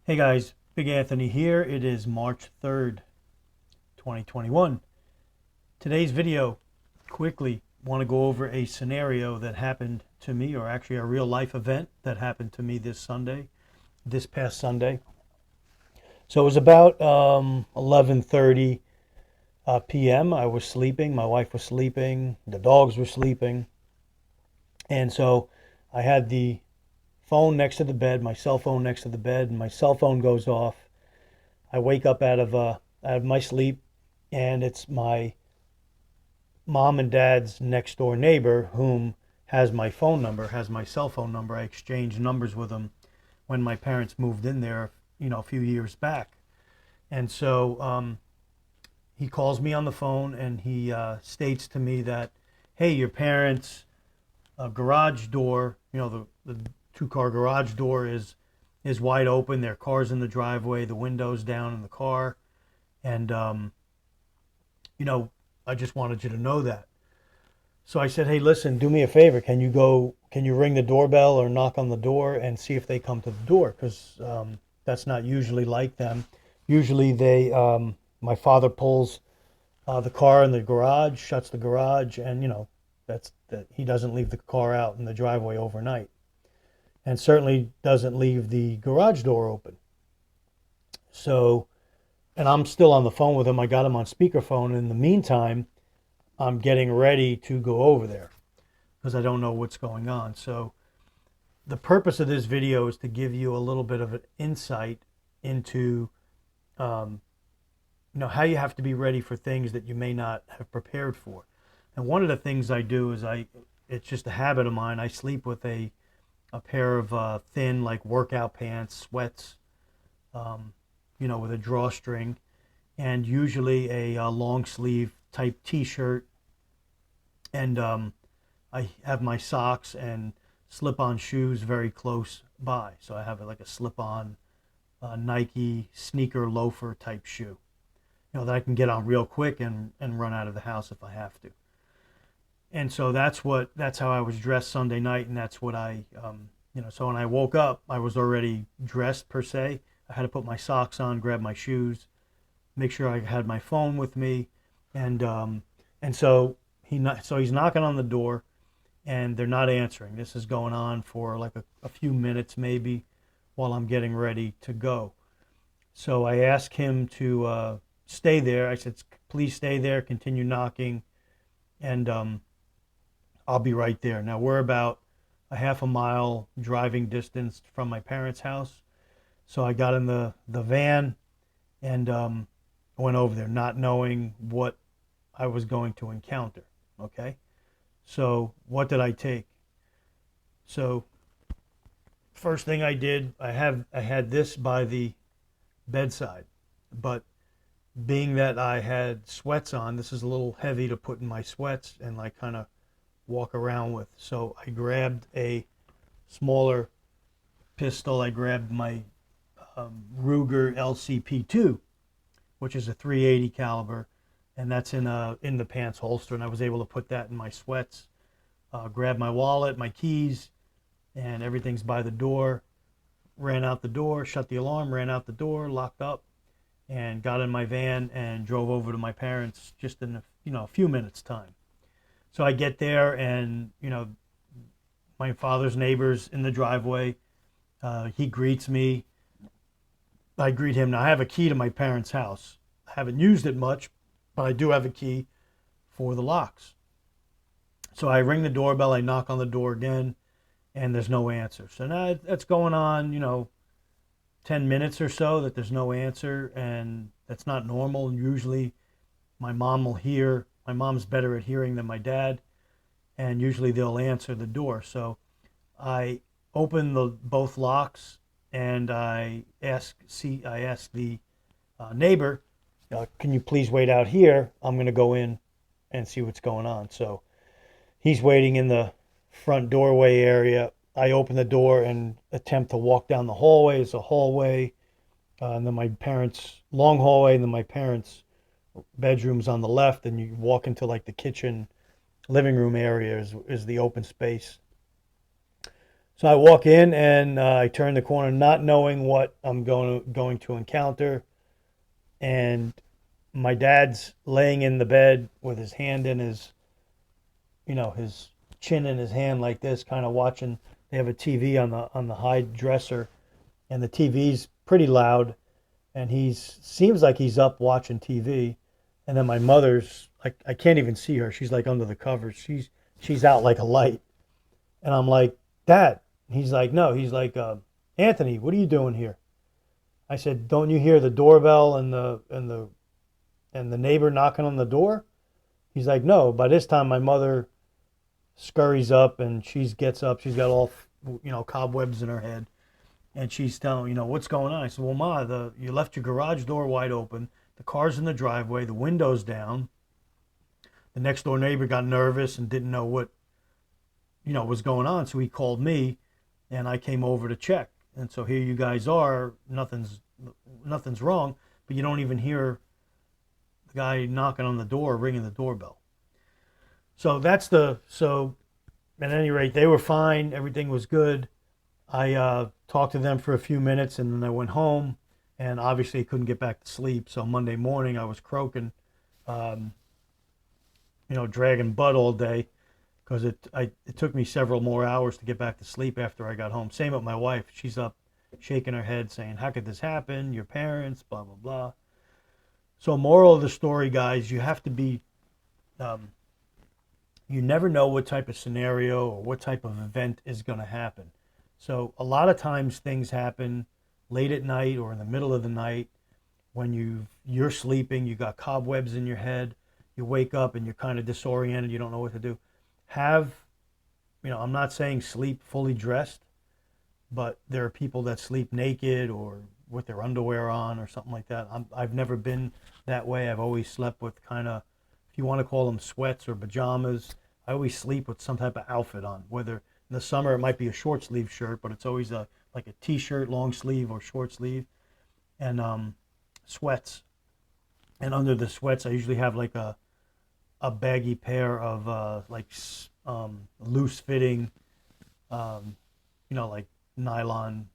Hey guys, Big Anthony here. It is March 3rd, 2021. Today's video, quickly want to go over a scenario that happened to me, or actually a real life event that happened to me this past Sunday. So it was about 11:30 p.m. I was sleeping, my wife was sleeping, the dogs were sleeping, and so I had the phone next to the bed, my cell phone next to the bed, and my cell phone goes off. I wake up out of my sleep, and it's my mom and dad's next door neighbor, whom has my phone number, has my cell phone number. I exchanged numbers with him when my parents moved in there, a few years back. And so he calls me on the phone and he states to me that, hey, your parents' garage door, the two-car garage door is wide open. Their car's in the driveway, the windows down in the car, and you know, I just wanted you to know that. So I said, hey, listen, do me a favor. Can you ring the doorbell or knock on the door and see if they come to the door? Because that's not usually like them. Usually my father pulls the car in the garage, shuts the garage, and, that he doesn't leave the car out in the driveway overnight. And certainly doesn't leave the garage door open. So, and I'm still on the phone with him. I got him on speakerphone. In the meantime, I'm getting ready to go over there because I don't know what's going on. So the purpose of this video is to give you a little bit of an insight into, um, how you have to be ready for things that you may not have prepared for. And one of the things I do is it's just a habit of mine. I sleep with a pair of thin, like workout pants, sweats, um, with a drawstring, and usually a long sleeve type T-shirt, and I have my socks and slip-on shoes very close by. So I have like a slip-on Nike sneaker loafer type shoe, that I can get on real quick and run out of the house if I have to. And so that's how I was dressed Sunday night, and that's what so when I woke up, I was already dressed per se. I had to put my socks on, grab my shoes, make sure I had my phone with me, and so he's knocking on the door, and they're not answering. This is going on for like a few minutes maybe, while I'm getting ready to go. So I asked him to stay there. I said, please stay there, continue knocking, and I'll be right there. Now we're about a half a mile driving distance from my parents' house. So I got in the van and went over there, not knowing what I was going to encounter. Okay. So what did I take? So first thing I did, I had this by the bedside, but being that I had sweats on, this is a little heavy to put in my sweats and like kind of walk around with. So I grabbed a smaller pistol. I grabbed my Ruger LCP2, which is a 380 caliber, and that's in the pants holster. And I was able to put that in my sweats. Grab my wallet, my keys, and everything's by the door. Ran out the door, shut the alarm, ran out the door, locked up, and got in my van and drove over to my parents just in a few minutes time. So I get there, and my father's neighbor's in the driveway. He greets me. I greet him. Now I have a key to my parents' house. I haven't used it much, but I do have a key for the locks. So I ring the doorbell. I knock on the door again, and there's no answer. So now that's going on, 10 minutes or so that there's no answer, and that's not normal. Usually my mom's better at hearing than my dad, and usually they'll answer the door. So I open both locks, and I ask the neighbor, can you please wait out here? I'm going to go in and see what's going on. So he's waiting in the front doorway area. I open the door and attempt to walk down the hallway. It's a hallway, and then my parents' long hallway, and then my parents' bedrooms on the left, and you walk into like the kitchen, living room area is the open space. So I walk in and I turn the corner, not knowing what I'm going to encounter, and my dad's laying in the bed with his hand in his, his chin in his hand like this, kind of watching. They have a TV on the high dresser, and the TV's pretty loud, and he's seems like he's up watching TV. And then my mother's like, I can't even see her. She's like under the covers. She's out like a light, and I'm like, Dad. He's like, no. He's like, Anthony, what are you doing here? I said, don't you hear the doorbell and the neighbor knocking on the door? He's like, no. By this time, my mother scurries up and she gets up. She's got all, cobwebs in her head. And she's telling, what's going on? I said, well, Ma, you left your garage door wide open. The car's in the driveway. The window's down. The next door neighbor got nervous and didn't know what, was going on. So he called me and I came over to check. And so here you guys are. Nothing's wrong, but you don't even hear the guy knocking on the door, ringing the doorbell. So at any rate, they were fine. Everything was good. I talked to them for a few minutes and then I went home, and obviously couldn't get back to sleep. So Monday morning I was croaking, dragging butt all day because it took me several more hours to get back to sleep after I got home. Same with my wife. She's up shaking her head saying, how could this happen? Your parents, blah, blah, blah. So moral of the story, guys, you have to be, you never know what type of scenario or what type of event is going to happen. So a lot of times things happen late at night or in the middle of the night when you're sleeping, you got cobwebs in your head, you wake up and you're kind of disoriented, you don't know what to do. I'm not saying sleep fully dressed, but there are people that sleep naked or with their underwear on or something like that. I've never been that way. I've always slept with kind of, if you want to call them sweats or pajamas, I always sleep with some type of outfit on. Whether in the summer it might be a short sleeve shirt, but it's always like a t-shirt, long sleeve or short sleeve, and sweats. And under the sweats, I usually have like a baggy pair of loose fitting, like nylon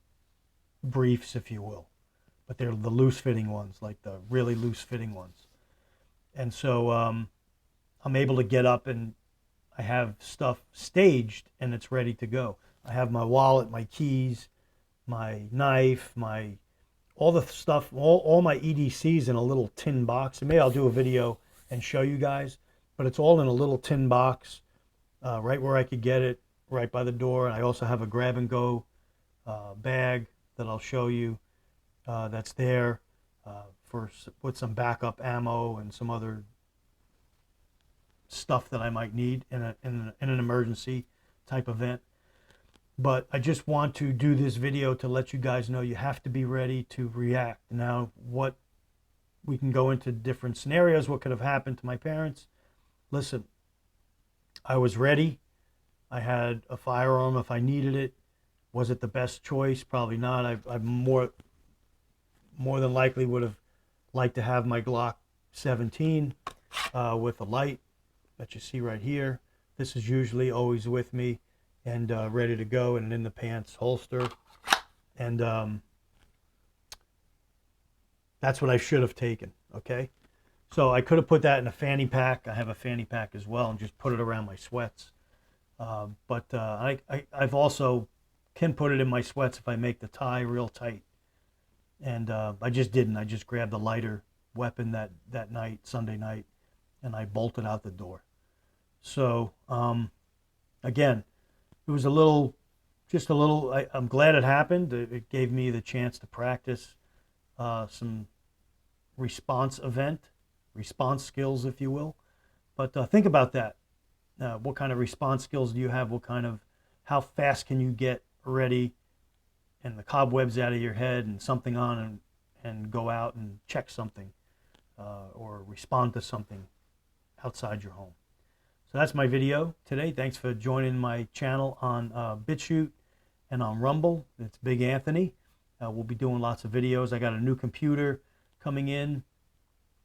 briefs, if you will, but they're the loose fitting ones, like the really loose fitting ones. And so I'm able to get up and I have stuff staged and it's ready to go. I have my wallet, my keys, my knife, all the stuff, all my EDCs in a little tin box. And maybe I'll do a video and show you guys, but it's all in a little tin box, right where I could get it, right by the door. And I also have a grab and go bag that I'll show you that's there with some backup ammo and some other stuff that I might need in an emergency type event. But I just want to do this video to let you guys know you have to be ready to react. Now, we can go into different scenarios. What could have happened to my parents? Listen, I was ready. I had a firearm if I needed it. Was it the best choice? Probably not. I more than likely would have liked to have my Glock 17 with a light that you see right here. This is usually always with me and ready to go and in the pants holster. And that's what I should have taken, okay? So I could have put that in a fanny pack. I have a fanny pack as well and just put it around my sweats. But I've also can put it in my sweats if I make the tie real tight. And I just didn't. I just grabbed a lighter weapon that night, Sunday night, and I bolted out the door. So, again, it was I'm glad it happened. It gave me the chance to practice some response skills, if you will. But think about that. What kind of response skills do you have? How fast can you get ready and the cobwebs out of your head and something on and go out and check something or respond to something outside your home. So that's my video today. Thanks for joining my channel on BitChute and on Rumble. It's Big Anthony. We'll be doing lots of videos. I got a new computer coming in.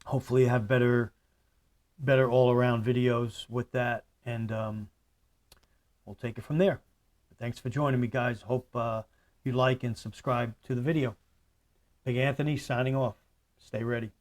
Hopefully I have better all-around videos with that, and we'll take it from there. Thanks for joining me, guys. Hope you like and subscribe to the video. Big Anthony signing off. Stay ready.